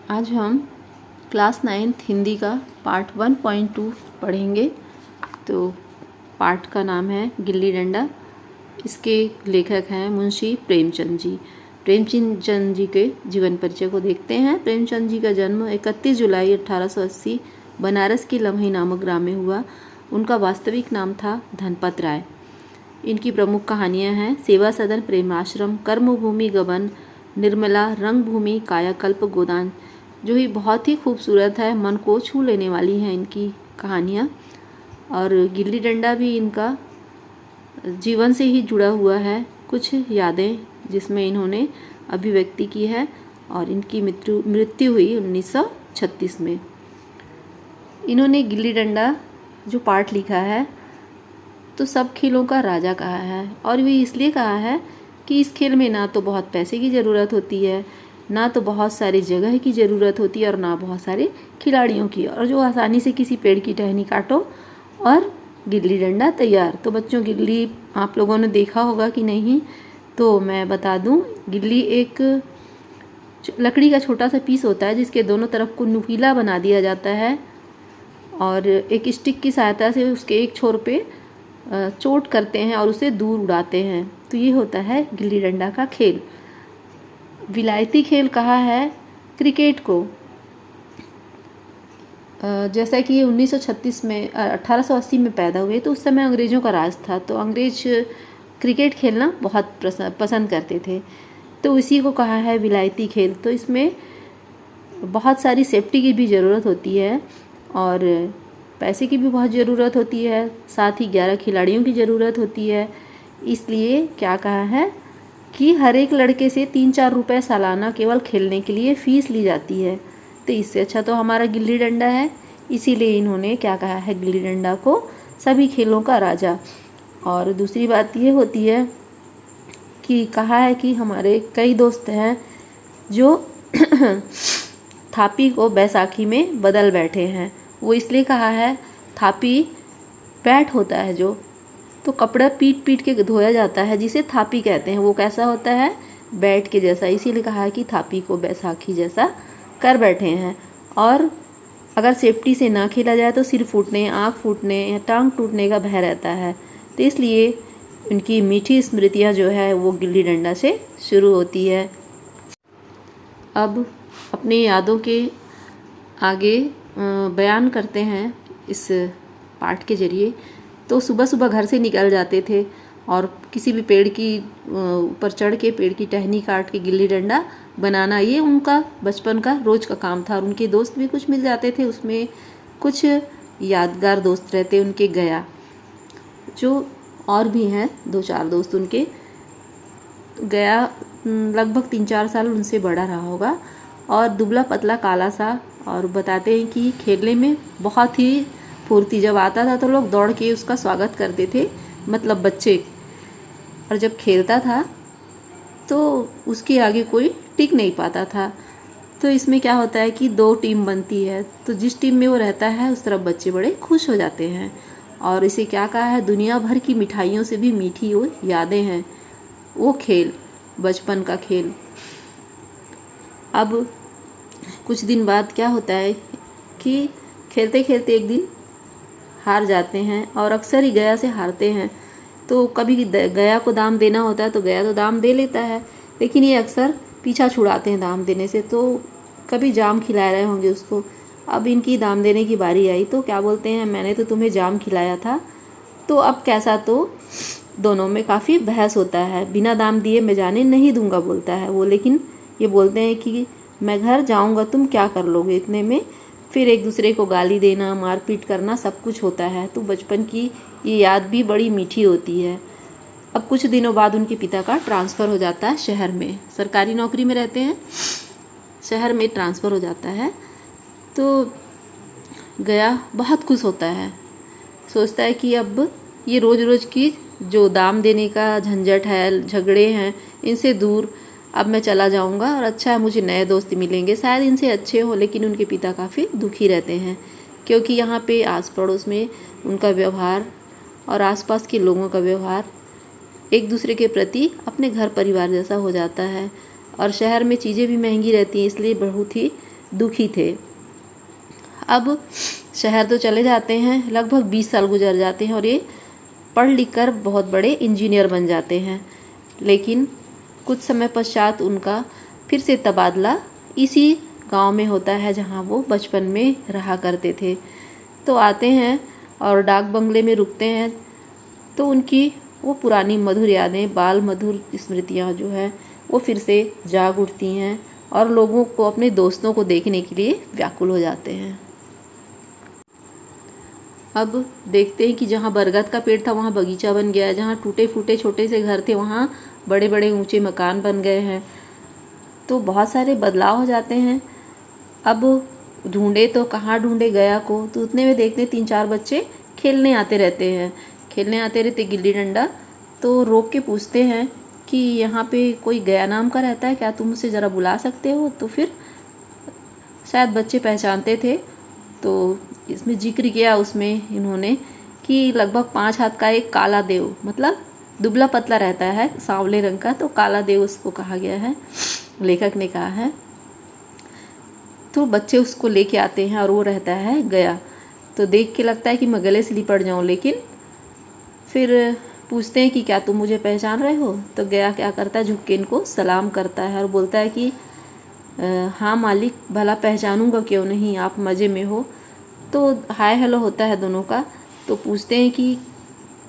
आज हम class 9th Hindi का पार्ट 1.2 पढ़ेंगे। तो पार्ट का नाम है गिल्ली डंडा। इसके लेखक हैं मुंशी प्रेमचंद जी। प्रेमचंद जी के जीवन परिचय को देखते हैं। प्रेमचंद जी का जन्म 31 जुलाई 1880 बनारस की लम्ही नामक ग्राम में हुआ। उनका वास्तविक नाम था धनपत राय। इनकी प्रमुख कहानियां हैं सेवा सदन, प्रेमाश्रम, कर्मभूमि, गबन, निर्मला, रंगभूमि, कायाकल्प, गोदान, जो ही बहुत ही खूबसूरत है, मन को छू लेने वाली हैं इनकी कहानियाँ। और गिल्ली डंडा भी इनका जीवन से ही जुड़ा हुआ है, कुछ यादें जिसमें इन्होंने अभिव्यक्ति की है। और इनकी मृत्यु हुई 1936 में। इन्होंने गिल्ली डंडा जो पाठ लिखा है तो सब खेलों का राजा कहा है, और भी इसलिए कहा है कि इस खेल में ना तो बहुत पैसे की ज़रूरत होती है, ना तो बहुत सारी जगह की ज़रूरत होती है, और ना बहुत सारे खिलाड़ियों की, और जो आसानी से किसी पेड़ की टहनी काटो और गिल्ली डंडा तैयार। तो बच्चों, गिल्ली आप लोगों ने देखा होगा कि नहीं, तो मैं बता दूं, गिल्ली एक लकड़ी का छोटा सा पीस होता है जिसके दोनों तरफ को नुकीला बना दिया जाता है, और एक स्टिक की सहायता से उसके एक छोर पे चोट करते हैं और उसे दूर उड़ाते हैं। तो ये होता है गिल्ली डंडा का खेल। विलायती खेल कहा है क्रिकेट को। जैसा कि 1936 में 1880 में पैदा हुए, तो उस समय अंग्रेज़ों का राज था, तो अंग्रेज क्रिकेट खेलना बहुत पसंद करते थे, तो इसी को कहा है विलायती खेल। तो इसमें बहुत सारी सेफ्टी की भी ज़रूरत होती है और पैसे की भी बहुत ज़रूरत होती है, साथ ही 11 खिलाड़ियों की ज़रूरत होती है। इसलिए क्या कहा है कि हर एक लड़के से 3-4 रुपये सालाना केवल खेलने के लिए फ़ीस ली जाती है। तो इससे अच्छा तो हमारा गिल्ली डंडा है, इसीलिए इन्होंने क्या कहा है, गिल्ली डंडा को सभी खेलों का राजा। और दूसरी बात ये होती है कि कहा है कि हमारे कई दोस्त हैं जो थापी को बैसाखी में बदल बैठे हैं। वो इसलिए कहा है, थापी बैट होता है जो, तो कपड़ा पीट पीट के धोया जाता है जिसे थापी कहते हैं, वो कैसा होता है, बैट के जैसा। इसीलिए कहा है कि थापी को बैसाखी जैसा कर बैठे हैं। और अगर सेफ्टी से ना खेला जाए तो सिर फूटने, आँख फूटने या टांग टूटने का भय रहता है। तो इसलिए उनकी मीठी स्मृतियाँ जो है वो गिल्ली डंडा से शुरू होती है। अब अपनी यादों के आगे बयान करते हैं इस पाठ के ज़रिए। तो सुबह सुबह घर से निकल जाते थे और किसी भी पेड़ की ऊपर चढ़ के पेड़ की टहनी काट के गिल्ली डंडा बनाना, ये उनका बचपन का रोज़ का काम था। और उनके दोस्त भी कुछ मिल जाते थे, उसमें कुछ यादगार दोस्त रहते उनके, गया जो और भी हैं 2-4 दोस्त उनके। गया लगभग 3-4 साल उनसे बड़ा रहा होगा और दुबला पतला काला सा, और बताते हैं कि खेलने में बहुत ही फुर्ती, जब आता था तो लोग दौड़ के उसका स्वागत करते थे, मतलब बच्चे। और जब खेलता था तो उसके आगे कोई टिक नहीं पाता था। तो इसमें क्या होता है कि 2 टीम बनती है, तो जिस टीम में वो रहता है उस तरफ बच्चे बड़े खुश हो जाते हैं। और इसे क्या कहा है, दुनिया भर की मिठाइयों से भी मीठी वो यादें हैं, वो खेल, बचपन का खेल। अब कुछ दिन बाद क्या होता है कि खेलते खेलते एक दिन हार जाते हैं, और अक्सर ही गया से हारते हैं। तो कभी गया को दाम देना होता है तो गया तो दाम दे लेता है, लेकिन ये अक्सर पीछा छुड़ाते हैं दाम देने से। तो कभी जाम खिला रहे होंगे उसको, अब इनकी दाम देने की बारी आई तो क्या बोलते हैं, मैंने तो तुम्हें जाम खिलाया था। तो अब कैसा, तो दोनों में काफ़ी बहस होता है। बिना दाम दिए मैं जाने नहीं दूंगा बोलता है वो, लेकिन ये बोलते हैं कि मैं घर जाऊंगा, तुम क्या कर लोगे। इतने में फिर एक दूसरे को गाली देना, मारपीट करना, सब कुछ होता है। तो बचपन की ये याद भी बड़ी मीठी होती है। अब कुछ दिनों बाद उनके पिता का ट्रांसफ़र हो जाता है शहर में, सरकारी नौकरी में रहते हैं, शहर में ट्रांसफ़र हो जाता है। तो गया बहुत खुश होता है, सोचता है कि अब ये रोज़ रोज़ की जो दाम देने का झंझट है, झगड़े हैं, इनसे दूर अब मैं चला जाऊंगा, और अच्छा है मुझे नए दोस्त मिलेंगे, शायद इनसे अच्छे हो। लेकिन उनके पिता काफ़ी दुखी रहते हैं, क्योंकि यहाँ पे आस पड़ोस में उनका व्यवहार और आसपास के लोगों का व्यवहार एक दूसरे के प्रति अपने घर परिवार जैसा हो जाता है। और शहर में चीज़ें भी महंगी रहती हैं, इसलिए बहुत ही दुखी थे। अब शहर तो चले जाते हैं, लगभग 20 साल गुजर जाते हैं और ये पढ़ लिख कर बहुत बड़े इंजीनियर बन जाते हैं। लेकिन कुछ समय पश्चात उनका फिर से तबादला इसी गांव में होता है जहां वो बचपन में रहा करते थे। तो आते हैं और डाक बंगले में रुकते हैं, तो उनकी वो पुरानी मधुर यादें, बाल मधुर स्मृतियाँ जो है वो फिर से जाग उठती हैं और लोगों को, अपने दोस्तों को देखने के लिए व्याकुल हो जाते हैं। अब देखते हैं कि जहाँ बरगद का पेड़ था वहाँ बगीचा बन गया है, जहाँ टूटे फूटे छोटे से घर थे वहाँ बड़े बड़े ऊंचे मकान बन गए हैं। तो बहुत सारे बदलाव हो जाते हैं। अब ढूंढे तो कहाँ ढूंढे गया को, तो उतने में देखते 3-4 बच्चे खेलने आते रहते गिल्ली डंडा। तो रोक के पूछते हैं कि यहाँ पे कोई गया नाम का रहता है क्या, तुम उसे ज़रा बुला सकते हो। तो फिर शायद बच्चे पहचानते थे, तो इसमें जिक्र किया उसमें इन्होंने कि लगभग 5 हाथ का एक काला देव, मतलब दुबला पतला रहता है, सांवले रंग का, तो काला देव उसको कहा गया है, लेखक ने कहा है। तो बच्चे उसको लेके आते हैं और वो रहता है गया। तो देख के लगता है कि मैं गले से लिपट जाऊं, लेकिन फिर पूछते हैं कि क्या तुम मुझे पहचान रहे हो। तो गया क्या करता है, झुक के इनको सलाम करता है और बोलता है कि हाँ मालिक, भला पहचानूंगा क्यों नहीं, आप मज़े में हो। तो हाय हेलो होता है दोनों का। तो पूछते हैं कि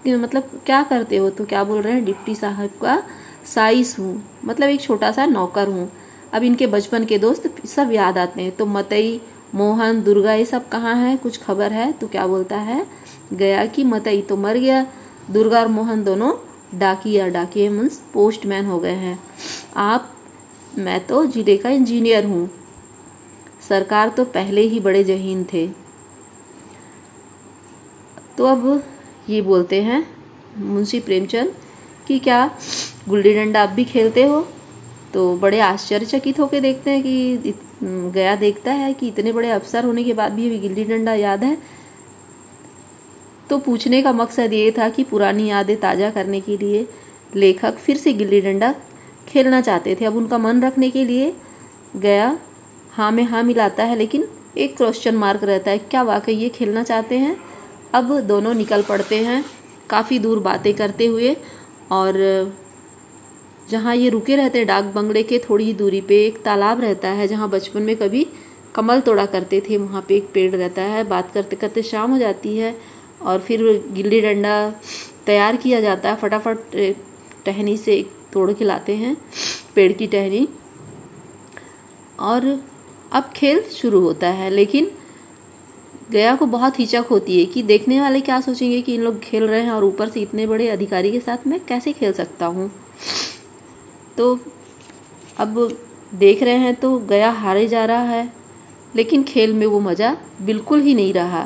मतलब क्या करते हो, तो क्या बोल रहे हैं, डिप्टी साहब का साइस हूँ, मतलब एक छोटा सा नौकर हूँ। अब इनके बचपन के दोस्त सब याद आते हैं। तो मतई, मोहन, दुर्गा ये सब कहाँ हैं, कुछ खबर है। तो क्या बोलता है गया कि मतई तो मर गया, दुर्गा और मोहन दोनों डाकिया मीन्स पोस्टमैन हो गए हैं। मैं तो जिले का इंजीनियर हूँ, सरकार तो पहले ही बड़े जहीन थे। तो अब ये बोलते हैं मुंशी प्रेमचंद कि क्या गुल्ली डंडा आप भी खेलते हो। तो बड़े आश्चर्यचकित होकर देखते हैं कि गया देखता है कि इतने बड़े अफसर होने के बाद भी गिल्ली डंडा याद है। तो पूछने का मकसद ये था कि पुरानी यादें ताज़ा करने के लिए लेखक फिर से गिल्ली डंडा खेलना चाहते थे। अब उनका मन रखने के लिए गया हाँ में हाँ मिलाता है, लेकिन एक क्वेश्चन मार्क रहता है, क्या वाकई ये खेलना चाहते हैं। अब दोनों निकल पड़ते हैं काफ़ी दूर बातें करते हुए, और जहाँ ये रुके रहते हैं डाक बंगले के थोड़ी ही दूरी पे एक तालाब रहता है जहाँ बचपन में कभी कमल तोड़ा करते थे। वहाँ पे एक पेड़ रहता है। बात करते करते शाम हो जाती है और फिर गिल्ली डंडा तैयार किया जाता है। फटाफट टहनी से तोड़ के लाते हैं, पेड़ की टहनी, और अब खेल शुरू होता है। लेकिन गया को बहुत हिचक होती है कि देखने वाले क्या सोचेंगे कि इन लोग खेल रहे हैं और ऊपर से इतने बड़े अधिकारी के साथ मैं कैसे खेल सकता हूँ। तो अब देख रहे हैं तो गया हारे जा रहा है, लेकिन खेल में वो मज़ा बिल्कुल ही नहीं रहा,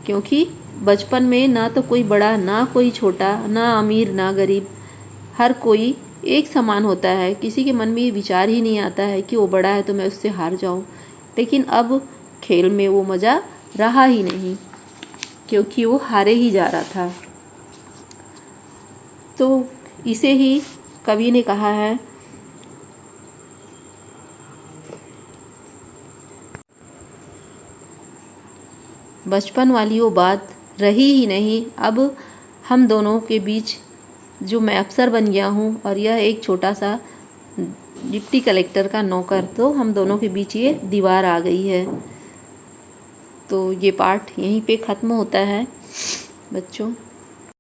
क्योंकि बचपन में ना तो कोई बड़ा ना कोई छोटा, ना अमीर ना गरीब, हर कोई एक समान होता है। किसी के मन में ये विचार ही नहीं आता है कि वो बड़ा है तो मैं उससे हार जाऊं। लेकिन अब खेल में वो मज़ा रहा ही नहीं, क्योंकि वो हारे ही जा रहा था। तो इसे ही कवि ने कहा है, बचपन वाली वो बात रही ही नहीं। अब हम दोनों के बीच जो मैं अफसर बन गया हूँ और यह एक छोटा सा डिप्टी कलेक्टर का नौकर, तो हम दोनों के बीच ये दीवार आ गई है। तो ये पाठ यहीं पे ख़त्म होता है बच्चों।